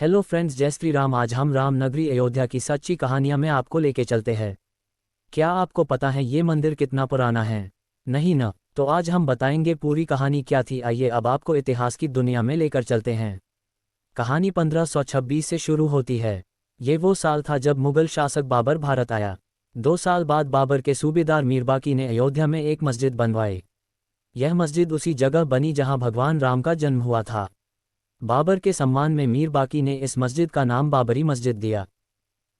Hello friends, जय श्री राम। आज हम राम नगरी अयोध्या की सच्ची कहानियां में आपको लेके चलते हैं। क्या आपको पता है ये मंदिर कितना पुराना है? नहीं ना? तो आज हम बताएंगे पूरी कहानी क्या थी। आइए अब आपको इतिहास की दुनिया में लेकर चलते हैं। कहानी 1526 से शुरू होती है। ये वो साल था जब मुगल शासक बाबर भारत आया। 2 साल बाद बाबर के सूबेदार मीरबाकी ने अयोध्या में एक मस्जिद बनवाई। यह मस्जिद उसी जगह बनी जहां भगवान राम का जन्म हुआ था। बाबर के सम्मान में मीर बाकी ने इस मस्जिद का नाम बाबरी मस्जिद दिया।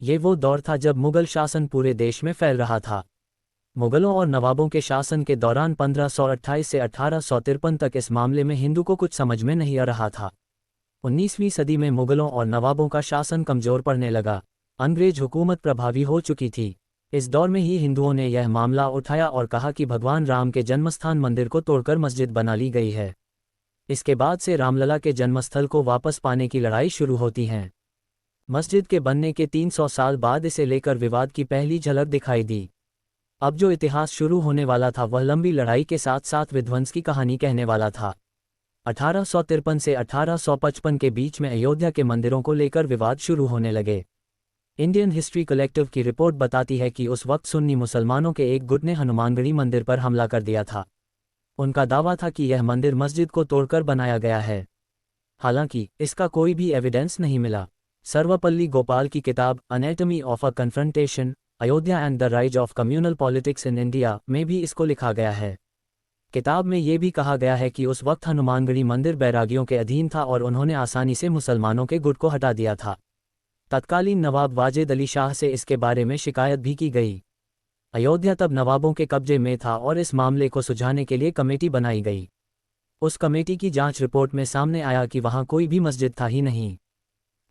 ये वो दौर था जब मुगल शासन पूरे देश में फैल रहा था। मुगलों और नवाबों के शासन के दौरान 1528 से 1853 तक इस मामले में हिंदू को कुछ समझ में नहीं आ रहा था। 19वीं सदी में मुगलों और नवाबों का शासन कमजोर पड़ने लगा। अंग्रेज हुकूमत प्रभावी हो चुकी थी। इस दौर में ही हिंदुओं ने यह मामला उठाया और कहा कि भगवान राम के जन्मस्थान मंदिर को तोड़कर मस्जिद बना ली गई है। इसके बाद से रामलला के जन्मस्थल को वापस पाने की लड़ाई शुरू होती है। मस्जिद के बनने के 300 साल बाद इसे लेकर विवाद की पहली झलक दिखाई दी। अब जो इतिहास शुरू होने वाला था वह लंबी लड़ाई के साथ साथ विध्वंस की कहानी कहने वाला था। 1853 से 1855 के बीच में अयोध्या के मंदिरों को लेकर विवाद शुरू होने लगे। इंडियन हिस्ट्री कलेक्टिव की रिपोर्ट बताती है कि उस वक्त सुन्नी मुसलमानों के एक गुट ने हनुमानगढ़ी मंदिर पर हमला कर दिया था। उनका दावा था कि यह मंदिर मस्जिद को तोड़कर बनाया गया है। हालांकि इसका कोई भी एविडेंस नहीं मिला। सर्वपल्ली गोपाल की किताब anatomy of a confrontation, Ayodhya and the rise of communal politics in India में भी इसको लिखा गया है। किताब में ये भी कहा गया है कि उस वक्त हनुमानगढ़ी मंदिर बैरागियों के अधीन था और उन्होंने आसानी से मुसलमानों के गुट को हटा दिया था। तत्कालीन नवाब वाजिद अली शाह से इसके बारे में शिकायत भी की गई। अयोध्या तब नवाबों के कब्जे में था और इस मामले को सुलझाने के लिए कमेटी बनाई गई। उस कमेटी की जांच रिपोर्ट में सामने आया कि वहां कोई भी मस्जिद था ही नहीं।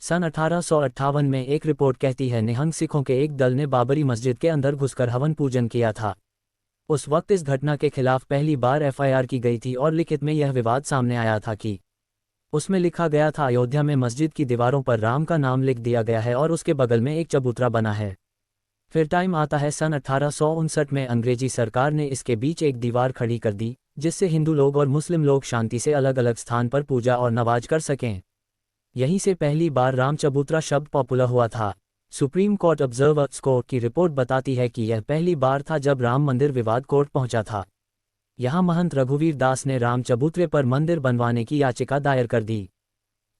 सन 1858 में एक रिपोर्ट कहती है निहंग सिखों के एक दल ने बाबरी मस्जिद के अंदर घुसकर हवन पूजन किया था। उस वक्त इस घटना के खिलाफ पहली बार एफआईआर की गई थी और लिखित में यह विवाद सामने आया था कि उसमें लिखा गया था अयोध्या में मस्जिद की दीवारों पर राम का नाम लिख दिया गया है और उसके बगल में एक चबूतरा बना है। फिर टाइम आता है सन 1859 में अंग्रेजी सरकार ने इसके बीच एक दीवार खड़ी कर दी जिससे हिंदू लोग और मुस्लिम लोग शांति से अलग अलग स्थान पर पूजा और नमाज कर सकें। यहीं से पहली बार राम चबूतरा शब्द पॉपुलर हुआ था। सुप्रीम कोर्ट ऑब्जर्वर्स कोर्ट की रिपोर्ट बताती है कि यह पहली बार था जब राम मंदिर विवाद कोर्ट पहुंचा था। यहाँ महंत रघुवीर दास ने राम चबूतरे पर मंदिर बनवाने की याचिका दायर कर दी।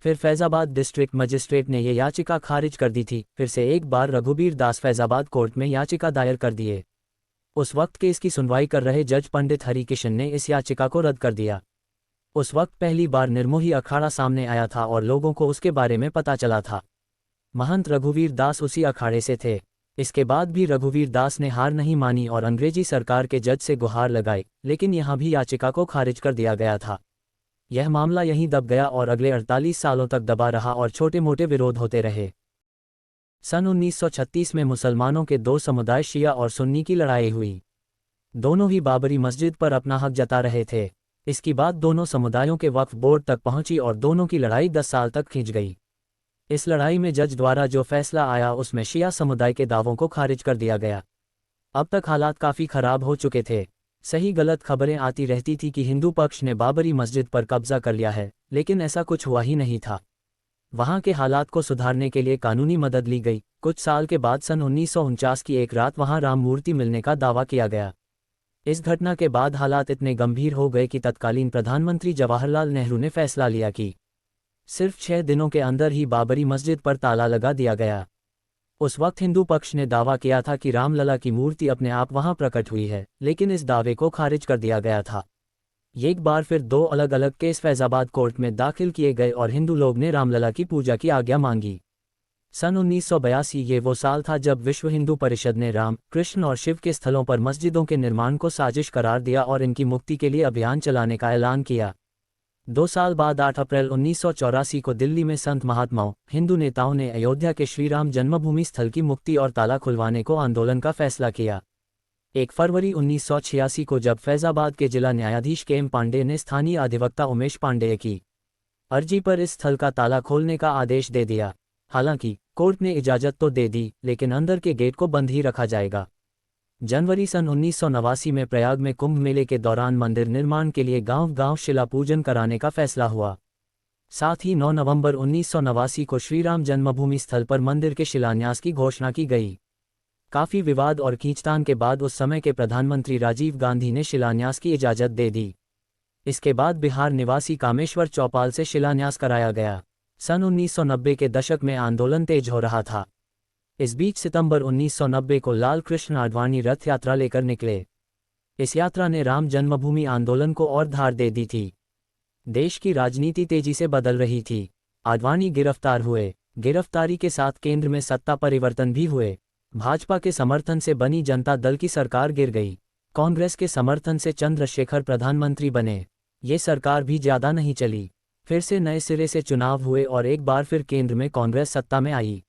फिर फैजाबाद डिस्ट्रिक्ट मजिस्ट्रेट ने यह याचिका खारिज कर दी थी। फिर से एक बार रघुवीर दास फैजाबाद कोर्ट में याचिका दायर कर दिए। उस वक्त केस की सुनवाई कर रहे जज पंडित हरिकिशन ने इस याचिका को रद्द कर दिया। उस वक्त पहली बार निर्मोही अखाड़ा सामने आया था और लोगों को उसके बारे में पता चला था। महंत रघुवीर दास उसी अखाड़े से थे। इसके बाद भी रघुवीर दास ने हार नहीं मानी और अंग्रेजी सरकार के जज से गुहार लगाई, लेकिन यहाँ भी याचिका को खारिज कर दिया गया था। यह मामला यहीं दब गया और अगले 48 सालों तक दबा रहा और छोटे मोटे विरोध होते रहे। सन 1936 में मुसलमानों के दो समुदाय शिया और सुन्नी की लड़ाई हुई। दोनों ही बाबरी मस्जिद पर अपना हक जता रहे थे। इसकी बात दोनों समुदायों के वक्फ बोर्ड तक पहुंची और दोनों की लड़ाई 10 साल तक खींच गई। इस लड़ाई में जज द्वारा जो फैसला आया उसमें शिया समुदाय के दावों को खारिज कर दिया गया। अब तक हालात काफ़ी खराब हो चुके थे। सही गलत खबरें आती रहती थी कि हिंदू पक्ष ने बाबरी मस्जिद पर कब्जा कर लिया है, लेकिन ऐसा कुछ हुआ ही नहीं था। वहां के हालात को सुधारने के लिए कानूनी मदद ली गई। कुछ साल के बाद सन 1949 की एक रात वहां राम मूर्ति मिलने का दावा किया गया। इस घटना के बाद हालात इतने गंभीर हो गए कि तत्कालीन प्रधानमंत्री जवाहरलाल नेहरू ने फैसला लिया कि सिर्फ 6 दिनों के अंदर ही बाबरी मस्जिद पर ताला लगा दिया गया। उस वक्त हिंदू पक्ष ने दावा किया था कि रामलला की मूर्ति अपने आप वहां प्रकट हुई है, लेकिन इस दावे को खारिज कर दिया गया था। एक बार फिर 2 अलग अलग केस फैजाबाद कोर्ट में दाखिल किए गए और हिंदू लोग ने रामलला की पूजा की आज्ञा मांगी। सन 1982 ये वो साल था जब विश्व हिंदू परिषद ने राम, कृष्ण और शिव के स्थलों पर मस्जिदों के निर्माण को साजिश करार दिया और इनकी मुक्ति के लिए अभियान चलाने का ऐलान किया। 2 साल बाद 8 अप्रैल 1984 को दिल्ली में संत महात्माओं, हिंदू नेताओं ने अयोध्या के श्रीराम जन्मभूमि स्थल की मुक्ति और ताला खुलवाने को आंदोलन का फैसला किया। 1 फरवरी 1986 को जब फैजाबाद के जिला न्यायाधीश के एम पांडे ने स्थानीय अधिवक्ता उमेश पांडेय की अर्जी पर इस स्थल का ताला खोलने का आदेश दे दिया। हालांकि कोर्ट ने इजाजत तो दे दी, लेकिन अंदर के गेट को बंद ही रखा जाएगा। जनवरी सन 1989 में प्रयाग में कुंभ मेले के दौरान मंदिर निर्माण के लिए गांव-गांव शिला पूजन कराने का फैसला हुआ। साथ ही 9 नवंबर 1989 को श्रीराम जन्मभूमि स्थल पर मंदिर के शिलान्यास की घोषणा की गई। काफी विवाद और खींचतान के बाद उस समय के प्रधानमंत्री राजीव गांधी ने शिलान्यास की इजाजत दे दी। इसके बाद बिहार निवासी कामेश्वर चौपाल से शिलान्यास कराया गया। सन 1990 के दशक में आंदोलन तेज हो रहा था। इस बीच सितंबर 1990 को लाल कृष्ण आडवाणी रथ यात्रा लेकर निकले। इस यात्रा ने राम जन्मभूमि आंदोलन को और धार दे दी थी। देश की राजनीति तेजी से बदल रही थी। आडवाणी गिरफ्तार हुए। गिरफ्तारी के साथ केंद्र में सत्ता परिवर्तन भी हुए। भाजपा के समर्थन से बनी जनता दल की सरकार गिर गई। कांग्रेस के समर्थन से चंद्रशेखर प्रधानमंत्री बने। ये सरकार भी ज्यादा नहीं चली। फिर से नए सिरे से चुनाव हुए और एक बार फिर केंद्र में कांग्रेस सत्ता में आई।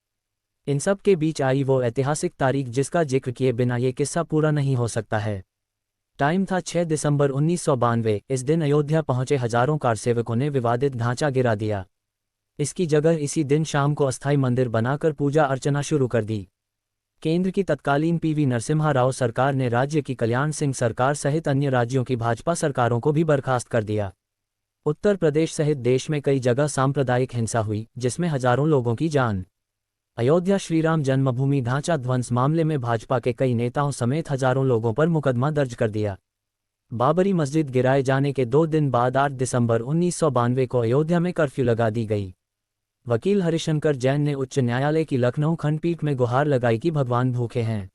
इन सब के बीच आई वो ऐतिहासिक तारीख जिसका जिक्र किए बिना ये किस्सा पूरा नहीं हो सकता है। टाइम था 6 दिसंबर 1992। इस दिन अयोध्या पहुंचे हजारों कारसेवकों ने विवादित ढांचा गिरा दिया। इसकी जगह इसी दिन शाम को अस्थायी मंदिर बनाकर पूजा अर्चना शुरू कर दी। केंद्र की तत्कालीन पीवी नरसिम्हा राव सरकार ने राज्य की कल्याण सिंह सरकार सहित अन्य राज्यों की भाजपा सरकारों को भी बर्खास्त कर दिया। उत्तर प्रदेश सहित देश में कई जगह सांप्रदायिक हिंसा हुई, जिसमें हजारों लोगों की जान। अयोध्या श्रीराम जन्मभूमि ढांचा ध्वंस मामले में भाजपा के कई नेताओं समेत हजारों लोगों पर मुकदमा दर्ज कर दिया। बाबरी मस्जिद गिराए जाने के 2 दिन बाद 8 दिसंबर 1992 को अयोध्या में कर्फ्यू लगा दी गई। वकील हरिशंकर जैन ने उच्च न्यायालय की लखनऊ खंडपीठ में गुहार लगाई कि भगवान भूखे हैं,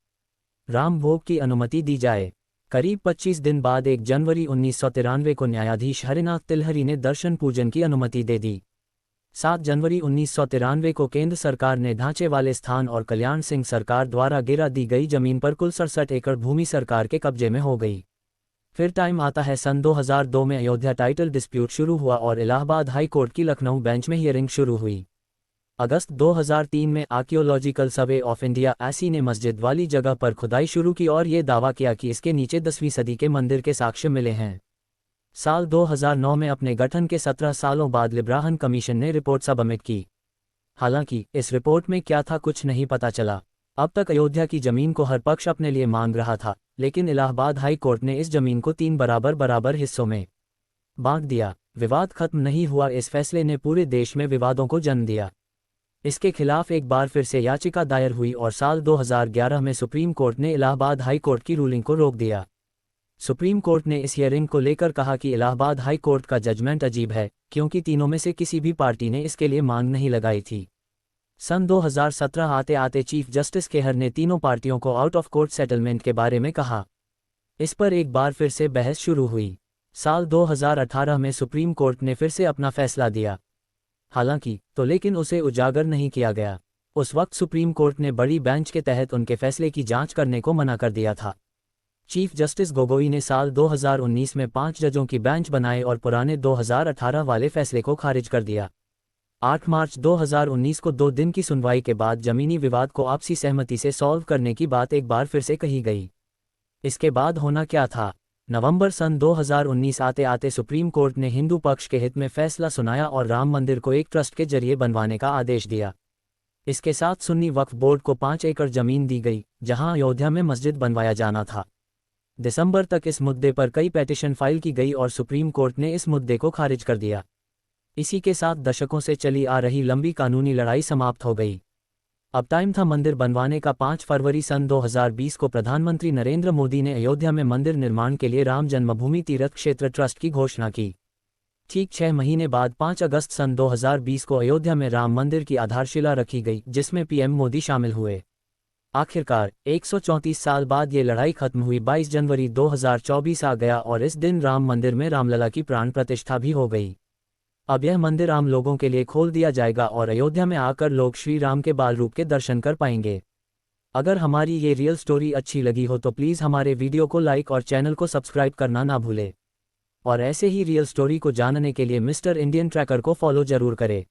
राम भोग की अनुमति दी जाए। करीब 25 दिन बाद 1 जनवरी 1993 को न्यायाधीश हरिनाथ तिलहरी ने दर्शन पूजन की अनुमति दे दी। 7 जनवरी 1993 को केंद्र सरकार ने ढांचे वाले स्थान और कल्याण सिंह सरकार द्वारा गिरा दी गई जमीन पर कुल 67 एकड़ भूमि सरकार के कब्जे में हो गई। फिर टाइम आता है सन 2002 में अयोध्या टाइटल डिस्प्यूट शुरू हुआ और इलाहाबाद हाई कोर्ट की लखनऊ बेंच में हियरिंग शुरू हुई। अगस्त 2003 में archaeological survey of India (ASI) ने मस्जिद वाली जगह पर खुदाई शुरू की और ये दावा किया कि इसके नीचे 10वीं सदी के मंदिर के साक्ष्य मिले हैं। साल 2009 में अपने गठन के 17 सालों बाद लिब्राहन कमीशन ने रिपोर्ट सबमिट की। हालांकि इस रिपोर्ट में क्या था कुछ नहीं पता चला। अब तक अयोध्या की जमीन को हर पक्ष अपने लिए मांग रहा था, लेकिन इलाहाबाद हाई कोर्ट ने इस जमीन को 3 बराबर हिस्सों में बांट दिया। विवाद खत्म नहीं हुआ। इस फैसले ने पूरे देश में विवादों को जन्म दिया। इसके खिलाफ एक बार फिर से याचिका दायर हुई और साल 2011 में सुप्रीम कोर्ट ने इलाहाबाद हाई कोर्ट की रूलिंग को रोक दिया। सुप्रीम कोर्ट ने इस हियरिंग को लेकर कहा कि इलाहाबाद हाई कोर्ट का जजमेंट अजीब है, क्योंकि तीनों में से किसी भी पार्टी ने इसके लिए मांग नहीं लगाई थी। सन 2017 आते आते चीफ जस्टिस खेहर ने तीनों पार्टियों को आउट ऑफ कोर्ट सेटलमेंट के बारे में कहा। इस पर एक बार फिर से बहस शुरू हुई। साल 2018 में सुप्रीम कोर्ट ने फिर से अपना फैसला दिया। हालांकि लेकिन उसे उजागर नहीं किया गया। उस वक्त सुप्रीम कोर्ट ने बड़ी बेंच के तहत उनके फैसले की जांच करने को मना कर दिया था। चीफ जस्टिस गोगोई ने साल 2019 में 5 जजों की बेंच बनाए और पुराने 2018 वाले फैसले को खारिज कर दिया। 8 मार्च 2019 को 2 दिन की सुनवाई के बाद जमीनी विवाद को आपसी सहमति से सॉल्व करने की बात एक बार फिर से कही गई। इसके बाद होना क्या था? नवंबर सन 2019 आते आते सुप्रीम कोर्ट ने हिंदू पक्ष के हित में फैसला सुनाया और राम मंदिर को एक ट्रस्ट के जरिए बनवाने का आदेश दिया। इसके साथ सुन्नी वक्फ बोर्ड को 5 एकड़ जमीन दी गई, जहां अयोध्या में मस्जिद बनवाया जाना था। दिसंबर तक इस मुद्दे पर कई पेटिशन फाइल की गई और सुप्रीम कोर्ट ने इस मुद्दे को खारिज कर दिया। इसी के साथ दशकों से चली आ रही लंबी कानूनी लड़ाई समाप्त हो गई। अब टाइम था मंदिर बनवाने का। 5 फरवरी सन 2020 को प्रधानमंत्री नरेंद्र मोदी ने अयोध्या में मंदिर निर्माण के लिए राम जन्मभूमि तीर्थ क्षेत्र ट्रस्ट की घोषणा की। ठीक 6 महीने बाद 5 अगस्त सन 2020 को अयोध्या में राम मंदिर की आधारशिला रखी गई, जिसमें पीएम मोदी शामिल हुए। आखिरकार 134 साल बाद ये लड़ाई खत्म हुई। 22 जनवरी 2024 आ गया और इस दिन राम मंदिर में रामलला की प्राण प्रतिष्ठा भी हो गई। अब यह मंदिर आम लोगों के लिए खोल दिया जाएगा और अयोध्या में आकर लोग श्री राम के बाल रूप के दर्शन कर पाएंगे। अगर हमारी ये रियल स्टोरी अच्छी लगी हो तो प्लीज़ हमारे वीडियो को लाइक और चैनल को सब्सक्राइब करना ना भूले। और ऐसे ही रियल स्टोरी को जानने के लिए मिस्टर इंडियन ट्रैकर को फॉलो जरूर करें।